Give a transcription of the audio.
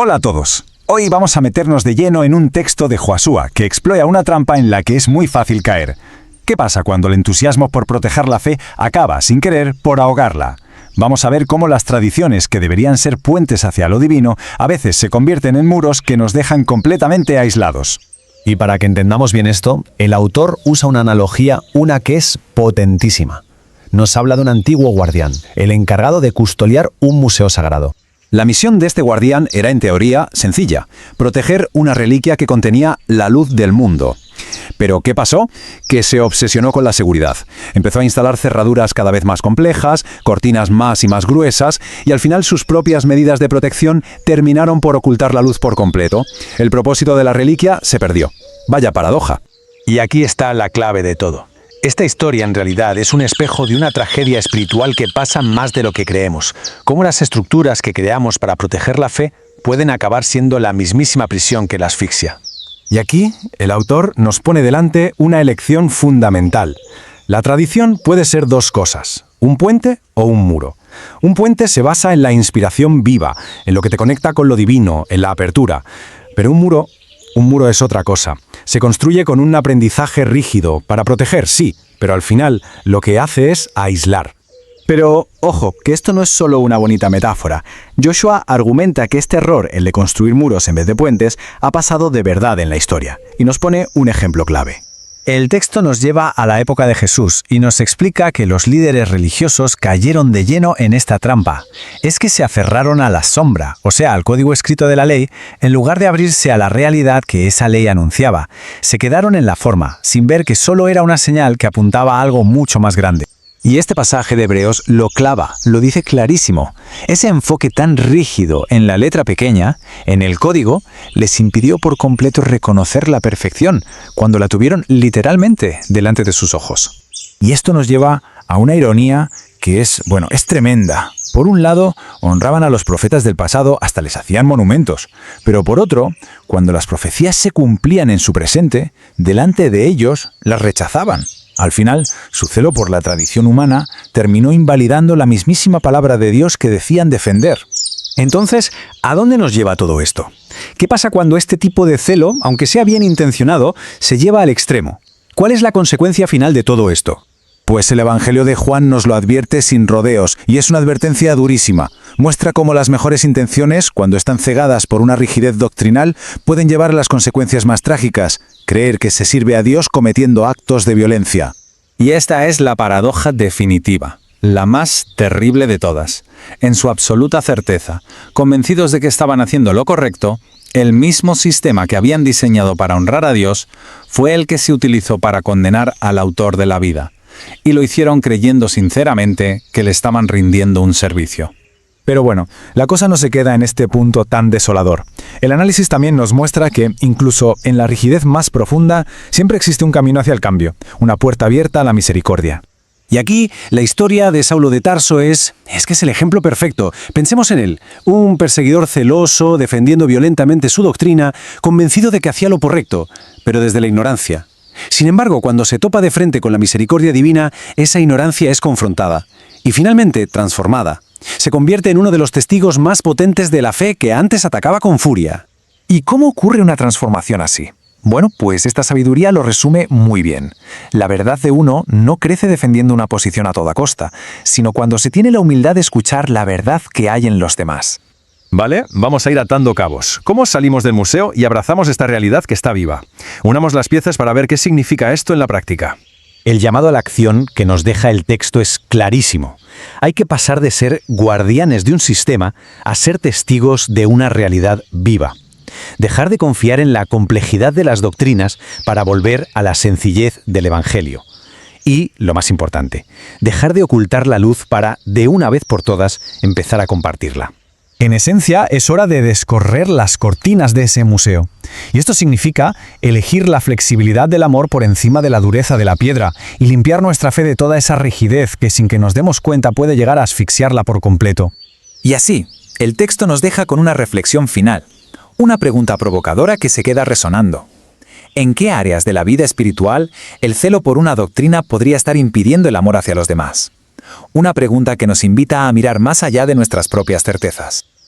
Hola a todos. Hoy vamos a meternos de lleno en un texto de Josué que explora una trampa en la que es muy fácil caer. ¿Qué pasa cuando el entusiasmo por proteger la fe acaba, sin querer, por ahogarla? Vamos a ver cómo las tradiciones que deberían ser puentes hacia lo divino a veces se convierten en muros que nos dejan completamente aislados. Y para que entendamos bien esto, el autor usa una analogía, una que es potentísima. Nos habla de un antiguo guardián, el encargado de custodiar un museo sagrado. La misión de este guardián era, en teoría, sencilla: proteger una reliquia que contenía la luz del mundo. ¿Pero qué pasó? Que se obsesionó con la seguridad. Empezó a instalar cerraduras cada vez más complejas, cortinas más y más gruesas, y al final sus propias medidas de protección terminaron por ocultar la luz por completo. El propósito de la reliquia se perdió. Vaya paradoja. Y aquí está la clave de todo. Esta historia en realidad es un espejo de una tragedia espiritual que pasa más de lo que creemos. Cómo las estructuras que creamos para proteger la fe pueden acabar siendo la mismísima prisión que la asfixia. Y aquí, el autor nos pone delante una elección fundamental. La tradición puede ser dos cosas: un puente o un muro. Un puente se basa en la inspiración viva, en lo que te conecta con lo divino, en la apertura. Pero un muro es otra cosa. Se construye con un aprendizaje rígido, para proteger, sí, pero al final lo que hace es aislar. Pero, ojo, que esto no es solo una bonita metáfora. Joshua argumenta que este error, el de construir muros en vez de puentes, ha pasado de verdad en la historia, y nos pone un ejemplo clave. El texto nos lleva a la época de Jesús y nos explica que los líderes religiosos cayeron de lleno en esta trampa. Es que se aferraron a la sombra, o sea, al código escrito de la ley, en lugar de abrirse a la realidad que esa ley anunciaba. Se quedaron en la forma, sin ver que solo era una señal que apuntaba a algo mucho más grande. Y este pasaje de Hebreos lo clava, lo dice clarísimo. Ese enfoque tan rígido en la letra pequeña, en el código, les impidió por completo reconocer la perfección, cuando la tuvieron literalmente delante de sus ojos. Y esto nos lleva a una ironía que es tremenda. Por un lado, honraban a los profetas del pasado, hasta les hacían monumentos. Pero por otro, cuando las profecías se cumplían en su presente, delante de ellos las rechazaban. Al final, su celo por la tradición humana terminó invalidando la mismísima palabra de Dios que decían defender. Entonces, ¿a dónde nos lleva todo esto? ¿Qué pasa cuando este tipo de celo, aunque sea bien intencionado, se lleva al extremo? ¿Cuál es la consecuencia final de todo esto? Pues el Evangelio de Juan nos lo advierte sin rodeos, y es una advertencia durísima. Muestra cómo las mejores intenciones, cuando están cegadas por una rigidez doctrinal, pueden llevar a las consecuencias más trágicas: creer que se sirve a Dios cometiendo actos de violencia. Y esta es la paradoja definitiva, la más terrible de todas. En su absoluta certeza, convencidos de que estaban haciendo lo correcto, el mismo sistema que habían diseñado para honrar a Dios fue el que se utilizó para condenar al autor de la vida. Y lo hicieron creyendo sinceramente que le estaban rindiendo un servicio. Pero bueno, la cosa no se queda en este punto tan desolador. El análisis también nos muestra que, incluso en la rigidez más profunda, siempre existe un camino hacia el cambio, una puerta abierta a la misericordia. Y aquí, la historia de Saulo de Tarso es que es el ejemplo perfecto. Pensemos en él, un perseguidor celoso, defendiendo violentamente su doctrina, convencido de que hacía lo correcto, pero desde la ignorancia. Sin embargo, cuando se topa de frente con la misericordia divina, esa ignorancia es confrontada y finalmente transformada. Se convierte en uno de los testigos más potentes de la fe que antes atacaba con furia. ¿Y cómo ocurre una transformación así? Bueno, pues esta sabiduría lo resume muy bien. La verdad de uno no crece defendiendo una posición a toda costa, sino cuando se tiene la humildad de escuchar la verdad que hay en los demás. Vale, vamos a ir atando cabos. ¿Cómo salimos del museo y abrazamos esta realidad que está viva? Unamos las piezas para ver qué significa esto en la práctica. El llamado a la acción que nos deja el texto es clarísimo. Hay que pasar de ser guardianes de un sistema a ser testigos de una realidad viva. Dejar de confiar en la complejidad de las doctrinas para volver a la sencillez del Evangelio. Y, lo más importante, dejar de ocultar la luz para, de una vez por todas, empezar a compartirla. En esencia, es hora de descorrer las cortinas de ese museo. Y esto significa elegir la flexibilidad del amor por encima de la dureza de la piedra y limpiar nuestra fe de toda esa rigidez que, sin que nos demos cuenta, puede llegar a asfixiarla por completo. Y así, el texto nos deja con una reflexión final, una pregunta provocadora que se queda resonando. ¿En qué áreas de la vida espiritual el celo por una doctrina podría estar impidiendo el amor hacia los demás? Una pregunta que nos invita a mirar más allá de nuestras propias certezas.